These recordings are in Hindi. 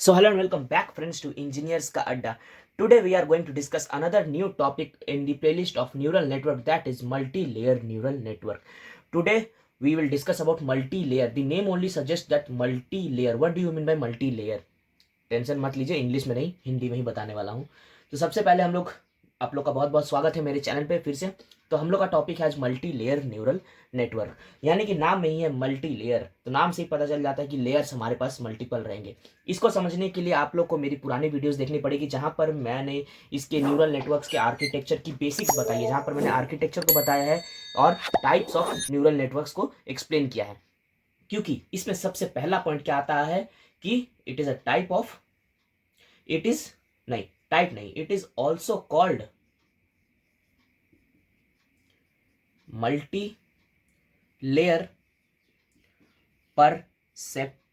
So hello and welcome back friends to Engineers Ka Adda. Today we are going to discuss another new topic in the playlist of neural network, that is multi-layer neural network. Today we will discuss about multi-layer. The name only suggests that multi-layer. What do you mean by multi-layer? Tension मत लीजिए, इंग्लिश में नहीं हिंदी में ही बताने वाला हूँ। तो सबसे पहले हम लोग आप लोग का बहुत बहुत स्वागत है मेरे चैनल पे फिर से। तो हम लोग का टॉपिक है आज मल्टी लेयर न्यूरल नेटवर्क, यानी कि नाम में ही है मल्टी लेयर, तो नाम से ही पता चल जाता है कि लेयर्स हमारे पास मल्टीपल रहेंगे। इसको समझने के लिए आप लोग को मेरी पुरानी वीडियोस देखनी पड़ेगी, जहाँ पर मैंने इसके न्यूरल नेटवर्क्स के आर्किटेक्चर की बेसिक्स बताई है, जहाँ पर मैंने आर्किटेक्चर को बताया है और टाइप्स ऑफ न्यूरल नेटवर्क्स को एक्सप्लेन किया है। क्योंकि इसमें सबसे पहला पॉइंट क्या आता है कि it is a type of it is also called multi layer perceptron.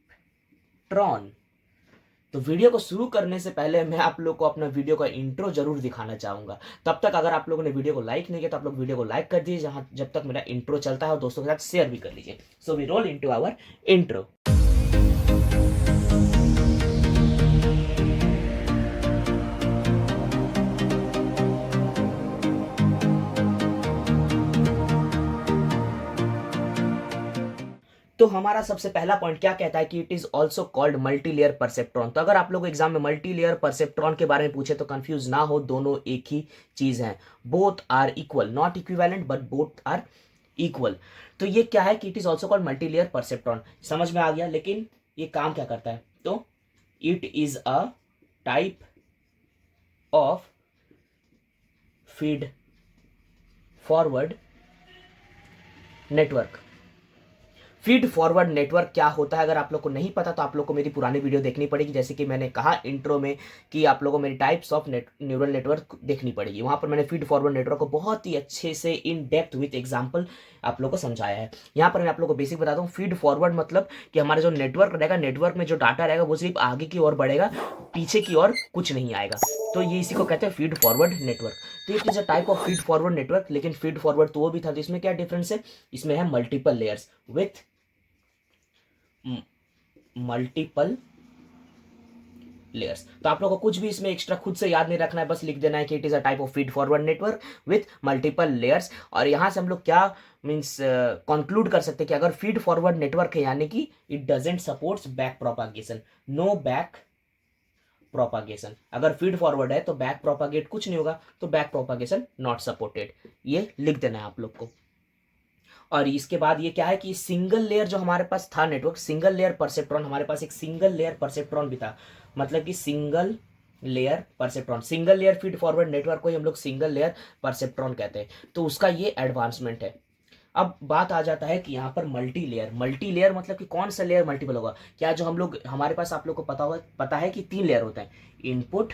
तो वीडियो को शुरू करने से पहले मैं आप लोग को अपना वीडियो का इंट्रो जरूर दिखाना चाहूंगा। तब तक अगर आप लोगों ने वीडियो को लाइक नहीं किया तो आप लोग वीडियो को लाइक कर दीजिए जब तक मेरा इंट्रो चलता है, और दोस्तों के साथ शेयर भी कर लीजिए। So we roll into our intro. तो हमारा सबसे पहला पॉइंट क्या कहता है कि it is also called multilayer perceptron. तो अगर आप लोग एग्जाम में मल्टीलेयर परसेप्ट्रॉन के बारे में पूछे तो कंफ्यूज ना हो, दोनों एक ही चीज है। Both are equal, not equivalent but both are equal. तो ये क्या है कि it is also called multilayer perceptron, समझ में आ गया। लेकिन ये काम क्या करता है? तो it is a type of feed forward network. Feed forward network क्या होता है? अगर आप लोग को नहीं पता तो आप लोग को मेरी पुरानी वीडियो देखनी पड़ेगी, जैसे कि मैंने कहा इंट्रो में कि आप लोगों को मेरी टाइप्स ऑफ न्यूरल नेटवर्क देखनी पड़ेगी। वहां पर मैंने फीड फॉरवर्ड नेटवर्क को बहुत ही अच्छे से इन डेप्थ विथ एग्जांपल आप लोग को समझाया है। यहाँ पर मैं आप लोग को बेसिक बताता हूँ। फीड फॉरवर्ड मतलब कि हमारा जो नेटवर्क रहेगा, नेटवर्क में जो डाटा रहेगा वो सिर्फ आगे की ओर बढ़ेगा, पीछे की ओर कुछ नहीं आएगा। तो ये इसी को कहते हैं फीड फॉरवर्ड नेटवर्क। तो it is a type of feed forward network. लेकिन फीड फॉरवर्ड तो वो भी था, तो इसमें क्या डिफरेंस है? इसमें है multiple layers with multiple layers. तो आप लोगों को कुछ भी इसमें एक्स्ट्रा खुद से याद नहीं रखना है, बस लिख देना है कि it is a type of feed forward network with multiple layers. और यहां से हम लोग क्या मींस कंक्लूड कर सकते हैं कि अगर फीड फॉरवर्ड नेटवर्क है, यानी कि it doesn't supports back propagation, no back propagation. अगर फीड फॉरवर्ड है तो बैक प्रोपागेट कुछ नहीं होगा, तो बैक प्रोपागेशन नॉट सपोर्टेड। ये लिख देना है आप लोग को। और इसके बाद ये क्या है कि सिंगल लेयर जो हमारे पास था नेटवर्क, सिंगल लेयर परसेप्ट्रॉन, हमारे पास एक सिंगल लेयर परसेप्ट्रॉन भी था, मतलब कि single layer perceptron. Single layer feed forward network को ही हम लोग सिंगल लेयर परसेप्ट्रॉन कहते हैं। तो उसका ये एडवांसमेंट है। अब बात आ जाता है कि यहाँ पर मल्टी लेयर मतलब कि कौन सा लेयर मल्टीपल होगा? क्या जो हम लोग हमारे पास आप लोग को पता है कि 3 लेयर होते हैं, input,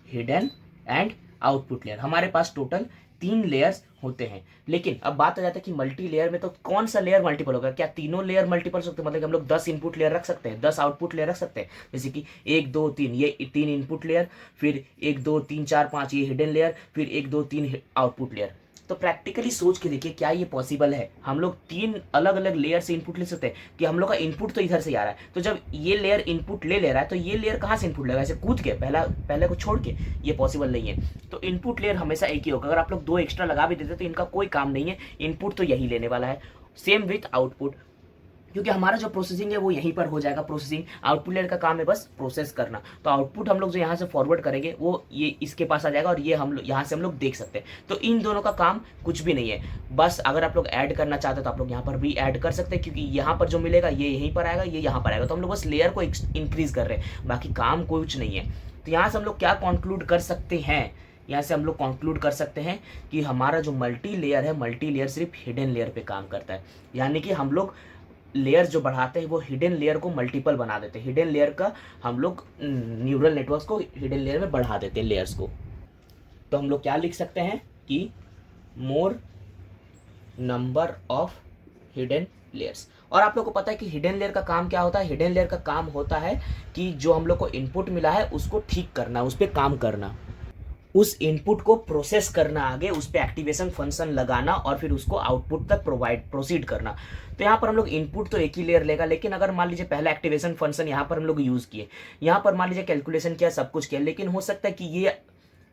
hidden and output layer. हमारे पास टोटल 3 लेयर्स होते हैं। लेकिन अब बात आ जाता है कि मल्टी लेयर में तो कौन सा लेयर मल्टीपल होगा? क्या तीनों लेयर मल्टीपल हो सकते हैं? मतलब कि हम लोग 10 इनपुट लेयर रख सकते हैं, 10 आउटपुट लेयर रख सकते हैं। जैसे कि 1 2 3 ये 3 इनपुट लेयर, फिर 1 2 3 4 5 ये हिडन लेयर, फिर 1 2 3 आउटपुट लेयर। तो प्रैक्टिकली सोच के देखिए, क्या ये पॉसिबल है? हम लोग 3 अलग अलग लेयर से इनपुट ले सकते हैं कि हम लोग का इनपुट तो इधर से आ रहा है, तो जब ये लेयर इनपुट ले रहा है तो ये लेयर कहाँ से इनपुट लेगा? ऐसे कूद के पहले को छोड़ के? ये पॉसिबल नहीं है। तो इनपुट लेयर हमेशा एक ही होगा। अगर आप लोग 2 एक्स्ट्रा लगा भी देते तो इनका कोई काम नहीं है, इनपुट तो यही लेने वाला है। सेम विथ आउटपुट, क्योंकि हमारा जो प्रोसेसिंग है वो यहीं पर हो जाएगा प्रोसेसिंग। आउटपुट लेयर का काम है बस प्रोसेस करना। तो आउटपुट हम लोग जो यहाँ से फॉरवर्ड करेंगे वो ये इसके पास आ जाएगा, और ये हम लोग यहाँ से हम लोग देख सकते हैं। तो इन दोनों का काम कुछ भी नहीं है। बस अगर आप लोग ऐड करना चाहते हैं तो आप लोग यहाँ पर भी ऐड कर सकते हैं, क्योंकि यहाँ पर जो मिलेगा ये यहीं पर आएगा, ये यहाँ पर आएगा। तो हम लोग बस लेयर को इंक्रीज कर रहे हैं, बाकी काम कुछ नहीं है। तो यहाँ से हम लोग क्या कंक्लूड कर सकते हैं? यहाँ से हम लोग कंक्लूड कर सकते हैं कि हमारा जो मल्टी लेयर है, मल्टी लेयर सिर्फ हिडन लेयर पे काम करता है। यानी कि हम लोग लेयर जो बढ़ाते हैं वो हिडन लेयर को मल्टीपल बना देते हैं। हिडन लेयर का हम लोग न्यूरल नेटवर्क्स को हिडन लेयर में बढ़ा देते हैं, लेयर्स को। तो हम लोग क्या लिख सकते हैं कि मोर नंबर ऑफ हिडन लेयर्स। और आप लोग को पता है कि हिडन लेयर का काम क्या होता है? हिडन लेयर का काम होता है कि जो हम लोग को इनपुट मिला है उसको ठीक करना, उस पर काम करना। उस इनपुट को प्रोसेस करना, आगे उस पर एक्टिवेशन फंक्शन लगाना और फिर उसको आउटपुट तक प्रोसीड करना। तो यहाँ पर हम लोग इनपुट तो एक ही लेयर लेगा, लेकिन अगर मान लीजिए पहला एक्टिवेशन फंक्शन यहाँ पर हम लोग यूज़ किए, यहाँ पर मान लीजिए कैलकुलेशन किया, सब कुछ किया, लेकिन हो सकता है कि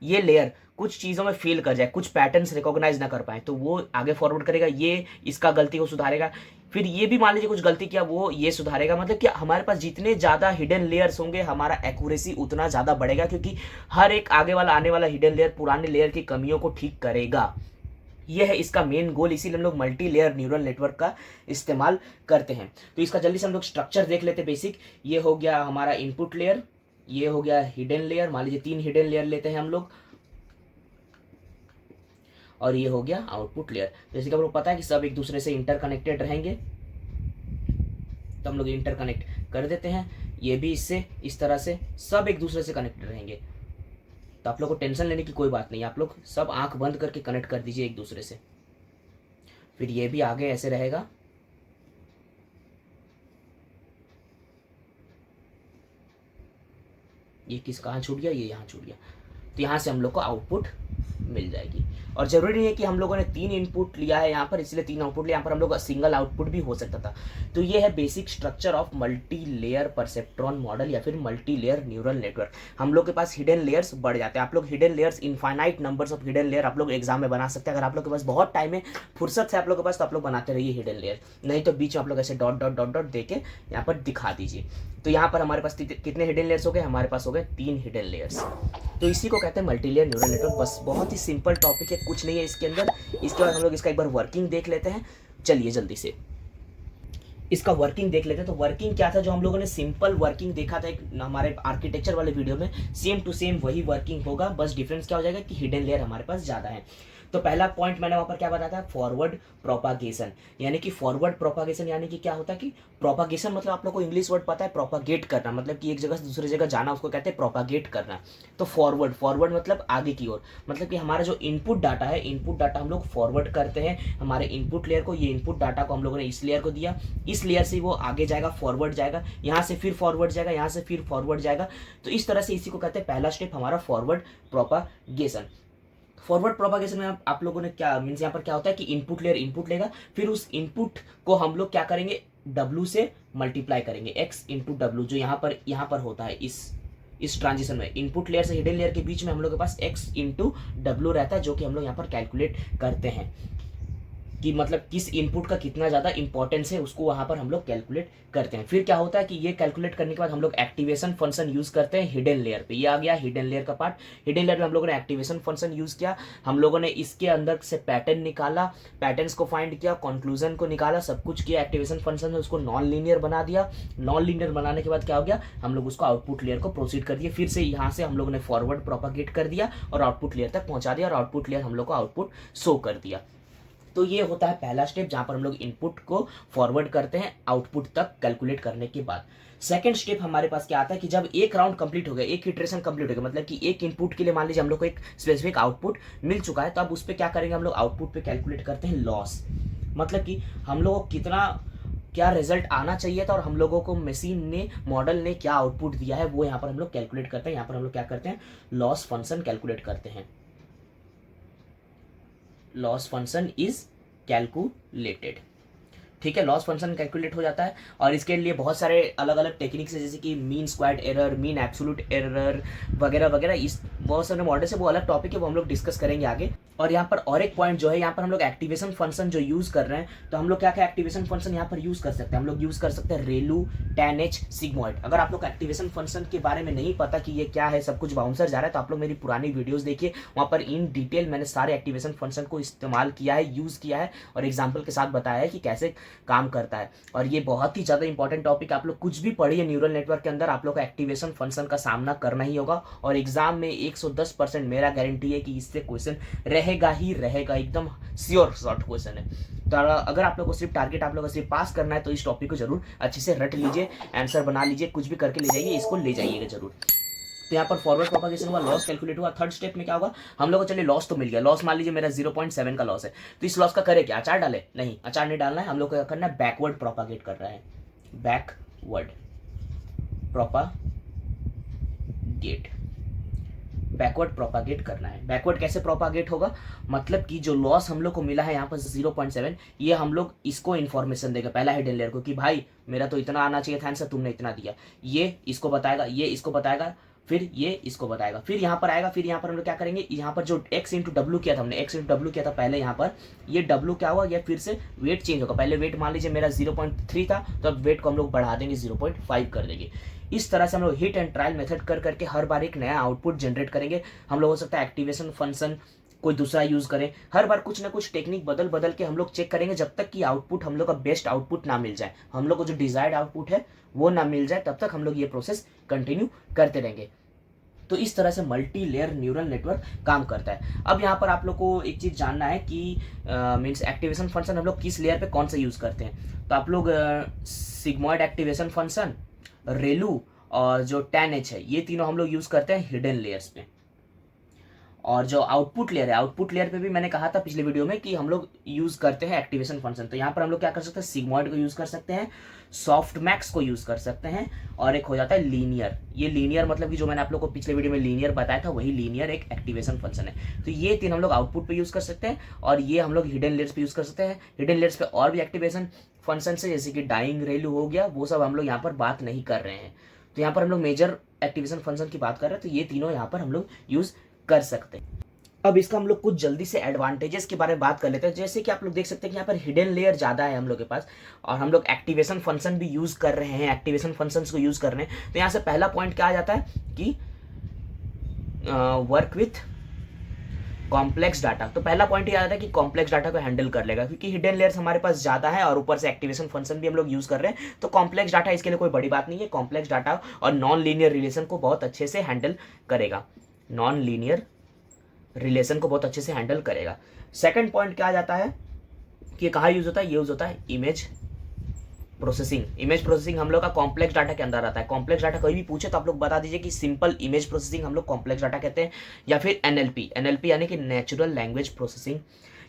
ये लेयर कुछ चीज़ों में फेल कर जाए, कुछ पैटर्न्स रिकॉग्नाइज ना कर पाए, तो वो आगे फॉरवर्ड करेगा, ये इसका गलती को सुधारेगा, फिर ये भी मान लीजिए कुछ गलती किया, वो ये सुधारेगा। मतलब कि हमारे पास जितने ज़्यादा हिडन लेयर्स होंगे हमारा एक्यूरेसी उतना ज़्यादा बढ़ेगा, क्योंकि हर एक आगे वाला आने वाला हिडन लेयर पुराने लेयर की कमियों को ठीक करेगा। यह है इसका मेन गोल, इसीलिए हम लोग मल्टी लेयर न्यूरल नेटवर्क का इस्तेमाल करते हैं। तो इसका जल्दी से हम लोग स्ट्रक्चर देख लेते बेसिक। ये हो गया हमारा इनपुट लेयर, ये हो गया हिडन लेयर, मान लीजिए 3 हिडन लेयर लेते हैं हम लोग, और ये हो गया आउटपुट लेयर। जैसे कि हम लोग पता है कि सब एक दूसरे से इंटरकनेक्टेड रहेंगे, तो हम लोग इंटरकनेक्ट कर देते हैं। ये भी इससे इस तरह से सब एक दूसरे से कनेक्टेड रहेंगे, तो आप लोग को टेंशन लेने की कोई बात नहीं, आप लोग सब आंख बंद करके कनेक्ट कर दीजिए एक दूसरे से। फिर ये भी आगे ऐसे रहेगा, ये कहाँ छूट गया, ये यहाँ छूट गया, तो यहाँ से हम लोग को आउटपुट मिल जाएगी। और जरूरी नहीं है कि हम लोगों ने 3 इनपुट लिया है यहाँ पर इसलिए 3 आउटपुट लिया, यहाँ पर हम लोग का सिंगल आउटपुट भी हो सकता था। तो ये है basic structure of multi layer perceptron model या फिर मल्टी लेयर न्यूरल नेटवर्क। हम लोग के पास हिडन लेयर्स बढ़ जाते हैं, आप लोग hidden layers infinite numbers of hidden layer आप लोग एग्जाम में बना सकते हैं। अगर आप लोग के पास बहुत टाइम है, फुर्सत है आप लोग के पास, तो आप लोग बनाते रहिए हिडन लेयर, नहीं तो बीच में आप लोग ऐसे डॉट डॉट डॉट डॉट दे के यहाँ पर दिखा दीजिए। तो यहाँ पर हमारे पास कितने हिडन लेयर्स हो गए, हमारे पास हो गए 3 हिडन लेयर्स। तो इसी को कहते हैं मल्टीलेयर न्यूरल नेटवर्क। बस बहुत ही सिंपल टॉपिक है, कुछ नहीं है इसके अंदर। इसके बाद हम लोग इसका एक बार वर्किंग देख लेते हैं। चलिए जल्दी से इसका वर्किंग देख लेते हैं। तो वर्किंग क्या था, जो हम लोगों ने सिंपल वर्किंग देखा था एक हमारे आर्किटेक्चर वाले वीडियो में, सेम टू सेम वही वर्किंग होगा, बस डिफरेंस क्या हो जाएगा कि हिडन लेयर हमारे पास ज़्यादा है। तो पहला पॉइंट मैंने वहाँ पर क्या बताया था, फॉरवर्ड प्रोपागेशन। यानी कि फॉरवर्ड प्रोपागेशन यानी कि क्या होता है कि प्रोपागेशन मतलब आप लोग को इंग्लिश वर्ड पता है, प्रोपागेट करना, मतलब कि एक जगह से दूसरी जगह जाना, उसको कहते हैं प्रोपागेट करना। तो फॉरवर्ड मतलब आगे की ओर, मतलब कि हमारा जो इनपुट डाटा है, इनपुट डाटा हम लोग फॉरवर्ड करते हैं हमारे इनपुट लेयर को। ये इनपुट डाटा को हम लोगों ने इस लेयर को दिया, इस लेयर से वो आगे जाएगा, फॉरवर्ड जाएगा, यहाँ से फिर फॉरवर्ड जाएगा, यहाँ से फिर फॉरवर्ड जाएगा। तो इस तरह से इसी को कहते हैं पहला स्टेप हमारा फॉरवर्ड प्रोपागेशन। फॉरवर्ड प्रोपागेशन में आप लोगों ने क्या मीन्स, यहाँ पर क्या होता है कि इनपुट लेयर इनपुट लेगा, फिर उस इनपुट को हम लोग क्या करेंगे, W से मल्टीप्लाई करेंगे, X इंटू डब्ल्यू, जो यहाँ पर होता है इस ट्रांजिशन में इनपुट लेयर से हिडन लेयर के बीच में हम लोग के पास X इंटू डब्ल्यू रहता है, जो कि हम लोग यहाँ पर कैलकुलेट करते हैं कि मतलब किस इनपुट का कितना ज़्यादा इंपॉर्टेंस है, उसको वहाँ पर हम लोग कैलकुलेट करते हैं। फिर क्या होता है कि ये कैलकुलेट करने के बाद हम लोग एक्टिवेशन फंक्शन यूज़ करते हैं हिडन लेयर पे। ये आ गया हिडन लेयर का पार्ट। हिडन लेयर में हम लोगों ने एक्टिवेशन फंक्शन यूज़ किया, हम लोगों ने इसके अंदर से पैटर्न निकाला, पैटर्न्स को फाइंड किया, कंक्लूजन को निकाला, सब कुछ किया एक्टिवेशन फंक्शन में, उसको नॉन लीनियर बना दिया। नॉन लीनियर बनाने के बाद क्या हो गया, हम लोग उसको आउटपुट लेयर को प्रोसीड कर दिया। फिर से यहाँ से हम लोगों ने फॉरवर्ड प्रोपागेट कर दिया और आउटपुट लेयर तक पहुँचा दिया, और आउटपुट लेयर हम लोग को आउटपुट शो कर दिया। तो ये होता है पहला स्टेप, जहां पर हम लोग इनपुट को फॉरवर्ड करते हैं आउटपुट तक कैलकुलेट करने के बाद। सेकंड स्टेप हमारे पास क्या आता है कि जब एक राउंड कंप्लीट हो गया, एक इटरेशन कंप्लीट हो गया, मतलब कि एक इनपुट के लिए मान लीजिए हम लोग को एक स्पेसिफिक आउटपुट मिल चुका है, तो अब उस पर क्या करेंगे, हम लोग आउटपुट पे कैलकुलेट करते हैं लॉस। मतलब कि हम लोग को कितना क्या रिजल्ट आना चाहिए था और हम लोगों को मशीन ने, मॉडल ने क्या आउटपुट दिया है, वो यहाँ पर हम लोग कैलकुलेट करते हैं। यहाँ पर हम लोग क्या करते हैं, लॉस फंक्शन कैलकुलेट करते हैं। लॉस फंक्शन इज कैलकुलेटेड, ठीक है, लॉस फंक्शन कैलकुलेट हो जाता है। और इसके लिए बहुत सारे अलग अलग टेक्निक्स है, जैसे कि mean squared error, mean absolute error वगैरह वगैरह, इस बहुत सारे मॉडल से, वो अलग टॉपिक है, वो हम लोग डिस्कस करेंगे आगे। और यहाँ पर और एक पॉइंट जो है, यहाँ पर हम लोग एक्टिवेशन फंक्शन जो यूज़ कर रहे हैं, तो हम लोग क्या क्या एक्टिवेशन फंक्शन यहाँ पर यूज़ कर सकते हैं, हम लोग यूज़ कर सकते हैं रेलू, tan H, सिग्मॉइड। अगर आप लोग एक्टिवेशन फंक्शन के बारे में नहीं पता कि ये क्या है, सब कुछ बाउंसर जा रहा है, तो आप लोग मेरी पुरानी वीडियोस देखिए, वहाँ पर इन डिटेल मैंने सारे एक्टिवेशन फंक्शन को इस्तेमाल किया है, यूज़ किया है और एग्जाम्पल के साथ बताया है कि कैसे काम करता है। और ये बहुत ही ज़्यादा इंपॉर्टेंट टॉपिक, आप लोग कुछ भी पढ़िए न्यूरल नेटवर्क के अंदर, आप लोग को एक्टिवेशन फंक्शन का सामना करना ही होगा। और एग्जाम में 110% मेरा गारंटी है कि इससे क्वेश्चन रहेगा ही रहेगा, एकदम श्योर शॉर्ट क्वेश्चन है। तो अगर आप लोग को सिर्फ टारगेट, आप लोग को सिर्फ पास करना है, तो इस टॉपिक को जरूर अच्छे से रट लीजिए, आंसर बना लीजिए, कुछ भी करके ले जाइए, इसको ले जाइएगा जरूर। तो यहाँ पर फॉरवर्ड प्रोपागेशन हुआ, लॉस कैलकुलेट हुआ। थर्ड स्टेप में क्या होगा, हम लोग को चलिए लॉस तो मिल गया, लॉस मान लीजिए मेरा 0.7 का लॉस है, तो इस लॉस का करे क्या, अचार डाले, नहीं अचार नहीं डालना है, हम लोग को क्या करना है, बैकवर्ड प्रोपागेट कर रहा है, बैकवर्ड प्रोपागेट, बैकवर्ड प्रोपागेट करना है। बैकवर्ड कैसे प्रोपागेट होगा, मतलब कि जो लॉस हम लोग को मिला है यहाँ पर 0.7, ये हम लोग इसको इन्फॉर्मेशन देगा पहला हिडन लेयर को कि भाई मेरा तो इतना आना चाहिए था आंसर, तुमने इतना दिया। ये इसको बताएगा, ये इसको बताएगा, फिर ये इसको बताएगा, फिर यहाँ पर आएगा, फिर यहाँ पर हम लोग क्या करेंगे, यहाँ पर जो x इंटू डब्ल्यू किया था हमने, x इंटू डब्ल्यू किया था पहले, यहाँ पर ये w क्या हुआ, ये फिर से वेट चेंज होगा। पहले वेट मान लीजिए मेरा 0.3 था, तो अब वेट को हम लोग बढ़ा देंगे 0.5 कर देंगे। इस तरह से हम लोग हिट एंड ट्रायल मेथड कर करके हर बार एक नया आउटपुट जनरेट करेंगे। हम लोग हो सकता है एक्टिवेशन फंक्शन कोई दूसरा यूज करें, हर बार कुछ ना कुछ टेक्निक बदल बदल के हम लोग चेक करेंगे जब तक कि आउटपुट हम लोग का बेस्ट आउटपुट ना मिल जाए, हम लोग को जो डिजायर्ड आउटपुट है वो ना मिल जाए, तब तक हम लोग ये प्रोसेस कंटिन्यू करते रहेंगे। तो इस तरह से मल्टी लेयर न्यूरल नेटवर्क काम करता है। अब यहाँ पर आप लोग को एक चीज़ जानना है कि मीन्स एक्टिवेशन फंक्शन हम लोग किस लेयर पे कौन सा यूज़ करते हैं। तो आप लोग सिग्मॉइड एक्टिवेशन फंक्शन, रेलू और जो tan-h है, ये तीनों हम लोग यूज़ करते हैं हिडन लेयर्स पे। और जो आउटपुट लेयर है, आउटपुट लेयर पे भी मैंने कहा था पिछले वीडियो में कि हम लोग यूज़ करते हैं एक्टिवेशन फंक्शन। तो यहाँ पर हम लोग क्या कर सकते हैं, सिग्मॉइड को यूज़ कर सकते हैं, सॉफ्ट मैक्स को यूज़ कर सकते हैं, और एक हो जाता है लीनियर। ये लीनियर मतलब कि जो मैंने आप लोग को पिछले वीडियो में लीनियर बताया था, वही लीनियर एक एक्टिवेशन फंक्शन है। तो ये तीन हम लोग आउटपुट पे यूज़ कर सकते हैं, और ये हम लोग हिडन लेयर्स पे यूज़ कर सकते हैं। हिडन लेयर्स पे और भी एक्टिवेशन फंक्शन है, जैसे कि डाइंग, रेलू हो गया, वो सब हम लोग यहाँ पर बात नहीं कर रहे हैं। तो यहाँ पर हम लोग मेजर एक्टिवेशन फंक्शन की बात कर रहे हैं, तो ये तीनों यहाँ पर हम लोग यूज़ कर सकते हैं। अब इसका हम लोग कुछ जल्दी से एडवांटेजेस के बारे में बात कर लेते हैं। जैसे कि आप लोग देख सकते हैं कि यहाँ पर हिडन लेयर ज़्यादा है हम लोग के पास, और हम लोग एक्टिवेशन फंक्शन भी यूज़ कर रहे हैं, एक्टिवेशन फंक्शंस को यूज़ कर रहे हैं। तो यहाँ से पहला पॉइंट क्या आ जाता है कि वर्क विथ कॉम्प्लेक्स डाटा। तो पहला पॉइंट ये आ जाता है कि कॉम्प्लेक्स डाटा को हैंडल कर लेगा, क्योंकि हिडन लेयर्स हमारे पास ज़्यादा है और ऊपर से एक्टिवेशन फंक्शन भी हम लोग यूज़ कर रहे हैं। तो कॉम्प्लेक्स डाटा इसके लिए कोई बड़ी बात नहीं है। कॉम्प्लेक्स डाटा और नॉन लीनियर रिलेशन को बहुत अच्छे से हैंडल करेगा, नॉन लीनियर रिलेशन को बहुत अच्छे से हैंडल करेगा। सेकंड पॉइंट क्या आ जाता है कि कहाँ यूज होता है, ये यूज होता है इमेज प्रोसेसिंग। इमेज प्रोसेसिंग हम लोग का कॉम्प्लेक्स डाटा के अंदर आता है। कॉम्प्लेक्स डाटा कोई भी पूछे तो आप लोग बता दीजिए कि सिंपल इमेज प्रोसेसिंग हम लोग कॉम्प्लेक्स डाटा कहते हैं, या फिर एनएलपी, एनएलपी यानी कि नेचुरल लैंग्वेज प्रोसेसिंग,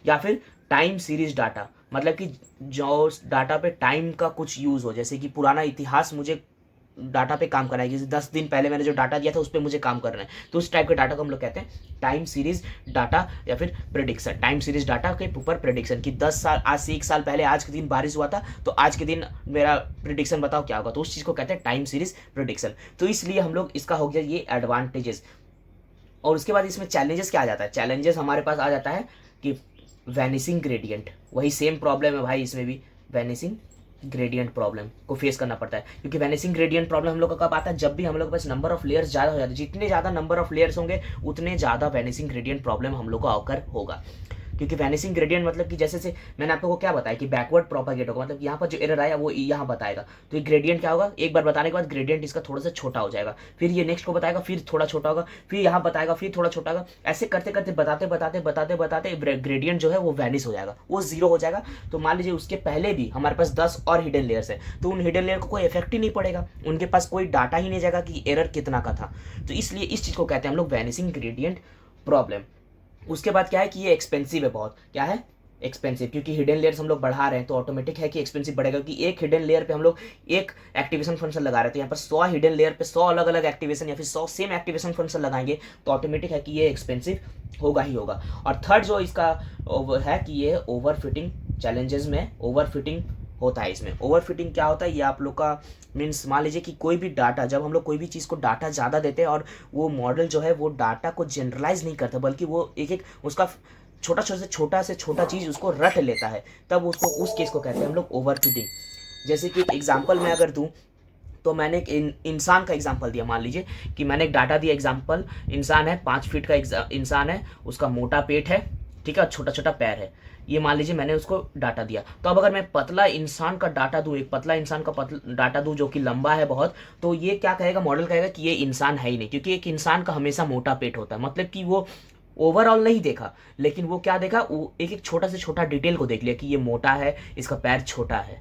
या फिर टाइम सीरीज डाटा, मतलब कि जो डाटा पे टाइम का कुछ यूज हो, जैसे कि पुराना इतिहास मुझे डाटा पे काम करना है, जैसे 10 दिन पहले मैंने जो डाटा दिया था उस पर मुझे काम करना है, तो उस टाइप के डाटा को हम लोग कहते हैं टाइम सीरीज डाटा या फिर प्रेडिक्शन। टाइम सीरीज डाटा के ऊपर प्रेडिक्शन कि 10 साल, आज से 1 साल पहले आज के दिन बारिश हुआ था, तो आज के दिन मेरा प्रेडिक्शन बताओ क्या होगा, तो उस चीज़ को कहते हैं टाइम सीरीज प्रेडिक्शन। तो इसलिए हम लोग, इसका हो गया ये एडवांटेजेस। और उसके बाद इसमें चैलेंजेस क्या आ जाता है, चैलेंजेस हमारे पास आ जाता है कि वैनिसिंग ग्रेडियंट, वही सेम प्रॉब्लम है भाई, इसमें भी वैनिसिंग ग्रेडियंट प्रॉब्लम को फेस करना पड़ता है। क्योंकि वैनिसिंग ग्रेडियंट प्रॉब्लम हम लोग का कब आता है, जब भी हम लोग के पास नंबर ऑफ लेयर्स ज़्यादा हो जाते हैं। जितने ज़्यादा नंबर ऑफ लेयर्स होंगे उतने ज़्यादा वैनिसिंग ग्रेडियंट प्रॉब्लम हम लोग को ऑकर होगा। क्योंकि वैनिसिंग ग्रेडियंट मतलब कि जैसे मैंने आप लोगों को क्या बताया कि बैकवर्ड प्रोपागेट होगा, मतलब यहाँ पर जो एरर आया वो यहाँ बताएगा। तो ये ग्रेडियंट क्या होगा, एक बार बताने के बाद ग्रेडियंट इसका थोड़ा सा छोटा हो जाएगा, फिर ये नेक्स्ट को बताएगा, फिर थोड़ा छोटा होगा, फिर यहाँ बताएगा, फिर थोड़ा छोटा होगा, ऐसे करते करते बताते ग्रेडियंट जो है वो वैनिश हो जाएगा, वो जीरो हो जाएगा। तो मान लीजिए उसके पहले भी हमारे पास 10 और हिडन लेयर्स है, तो उन हिडन लेयर को कोई इफेक्ट ही नहीं पड़ेगा, उनके पास कोई डाटा ही नहीं जाएगा कि एरर कितना का था। तो इसलिए इस चीज़ को कहते हैं हम लोग वैनिसिंग ग्रेडियंट प्रॉब्लम। उसके बाद क्या है कि ये एक्सपेंसिव है बहुत, क्या है एक्सपेंसिव, क्योंकि हिडन लेयर्स हम लोग बढ़ा रहे हैं तो ऑटोमेटिक है कि एक्सपेंसिव बढ़ेगा। कि एक हिडन लेयर पे हम लोग एक एक्टिवेशन फंक्शन लगा रहे थे, यहाँ पर 100 हिडन लेयर पे 100 अलग अलग एक्टिवेशन या फिर 100 सेम एक्टिवेशन फंक्शन लगाएंगे, तो ऑटोमेटिक है कि ये एक्सपेंसिव होगा ही होगा। और थर्ड जो इसका है कि ये ओवरफिटिंग चैलेंजेस में ओवरफिटिंग होता है। इसमें ओवरफिटिंग क्या होता है, ये आप लोग का मीन्स मान लीजिए कि कोई भी डाटा, जब हम लोग कोई भी चीज़ को डाटा ज़्यादा देते हैं और वो मॉडल जो है वो डाटा को जनरलाइज नहीं करता, बल्कि वो एक एक उसका छोटा से छोटा चीज़ उसको रट लेता है, तब उसको उस केस को कहते हैं हम लोग ओवरफिटिंग। जैसे कि एग्जाम्पल मैं अगर दूँ तो मैंने एक इंसान का एग्जाम्पल दिया, मान लीजिए कि मैंने एक डाटा दिया एग्जाम्पल, इंसान है 5 फीट का इंसान है, उसका मोटा पेट है, ठीक है, छोटा छोटा पैर है, ये मान लीजिए मैंने उसको डाटा दिया। तो अब अगर मैं पतला इंसान का डाटा दूं, एक पतला इंसान का डाटा दूं जो कि लंबा है बहुत, तो ये क्या कहेगा, मॉडल कहेगा कि ये इंसान है ही नहीं, क्योंकि एक इंसान का हमेशा मोटा पेट होता है। मतलब कि वो ओवरऑल नहीं देखा, लेकिन वो क्या देखा, वो एक एक छोटा से छोटा डिटेल को देख लिया कि ये मोटा है, इसका पैर छोटा है।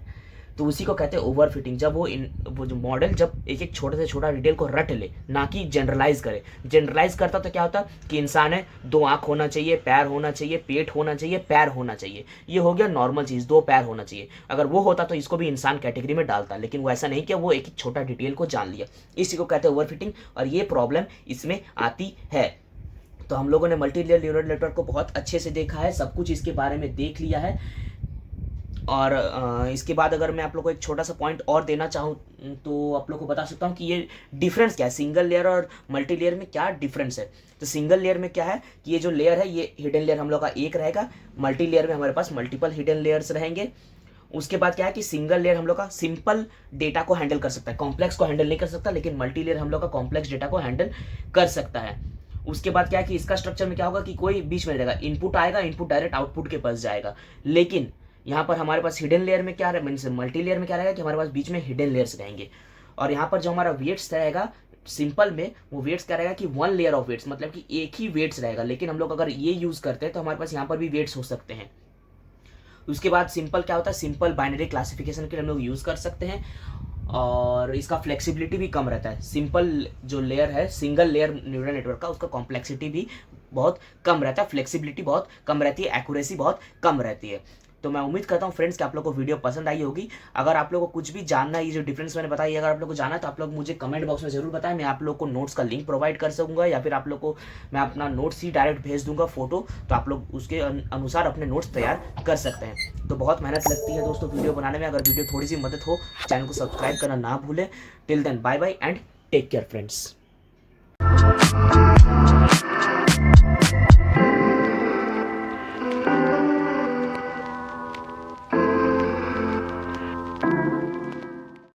तो उसी को कहते हैं ओवरफिटिंग। जब वो जो मॉडल जब एक एक छोटे से छोटा डिटेल को रट ले, ना कि जनरलाइज करे। जनरलाइज करता तो क्या होता कि इंसान है, 2 आँख होना चाहिए, पैर होना चाहिए, पेट होना चाहिए, पैर होना चाहिए, ये हो गया नॉर्मल चीज़, 2 पैर होना चाहिए। अगर वो होता तो इसको भी इंसान कैटेगरी में डालता, लेकिन वो ऐसा नहीं किया, वो एक एक छोटा डिटेल को जान लिया। इसी को कहते हैं ओवरफिटिंग, और ये प्रॉब्लम इसमें आती है। तो हम लोगों ने मल्टी लेयर न्यूरल नेटवर्क को बहुत अच्छे से देखा है, सब कुछ इसके बारे में देख लिया है। और इसके बाद अगर मैं आप लोग को एक छोटा सा पॉइंट और देना चाहूँ तो आप लोग को बता सकता हूँ कि ये डिफरेंस क्या है, सिंगल लेयर और मल्टी लेयर में क्या डिफरेंस है। तो सिंगल लेयर में क्या है कि ये जो लेयर है ये हिडन लेयर हम लोग का एक रहेगा, मल्टी लेयर में हमारे पास मल्टीपल हिडन लेयर्स रहेंगे। उसके बाद क्या है कि सिंगल लेयर हम लोग का सिंपल डेटा को हैंडल कर सकता है, कॉम्प्लेक्स को हैंडल नहीं कर सकता, लेकिन मल्टी लेयर हम लोग का कॉम्प्लेक्स डेटा को हैंडल कर सकता है। उसके बाद क्या है कि इसका स्ट्रक्चर में क्या होगा कि कोई बीच में रहेगा, इनपुट आएगा, इनपुट डायरेक्ट आउटपुट के पास जाएगा। लेकिन यहाँ पर हमारे पास हिडन लेयर में क्या मीन्स मल्टी लेयर में क्या रहेगा कि हमारे पास बीच में हिडन लेयर्स रहेंगे। और यहाँ पर जो हमारा वेट्स रहेगा सिंपल में, वो वेट्स क्या रहेगा कि वन लेयर ऑफ वेट्स, मतलब कि एक ही वेट्स रहेगा। लेकिन हम लोग अगर ये यूज़ करते हैं तो हमारे पास यहाँ पर भी वेट्स हो सकते हैं। उसके बाद सिंपल क्या होता है, सिंपल बाइनरी क्लासिफिकेशन के लिए हम लोग यूज़ कर सकते हैं और इसका फ्लेक्सिबिलिटी भी कम रहता है। सिंपल जो लेयर है सिंगल लेयर न्यूरल नेटवर्क का, उसका कॉम्प्लेक्सिटी भी बहुत कम रहता है, फ्लेक्सिबिलिटी बहुत कम रहती है, एक्यूरेसी बहुत कम रहती है। तो मैं उम्मीद करता हूँ फ्रेंड्स कि आप लोग को वीडियो पसंद आई होगी। अगर आप लोग को कुछ भी जानना है, ये जो डिफरेंस मैंने बताई, अगर आप लोग को जानना है तो आप लोग मुझे कमेंट बॉक्स में जरूर बताएं। मैं आप लोग को नोट्स का लिंक प्रोवाइड कर सकूँगा या फिर आप लोग को मैं अपना नोट्स ही डायरेक्ट भेज दूंगा फोटो, तो आप लोग उसके अनुसार अपने नोट्स तैयार कर सकते हैं। तो बहुत मेहनत लगती है दोस्तों वीडियो बनाने में। अगर वीडियो थोड़ी सी मदद हो, चैनल को सब्सक्राइब करना ना भूलें। Till then bye bye and take care friends.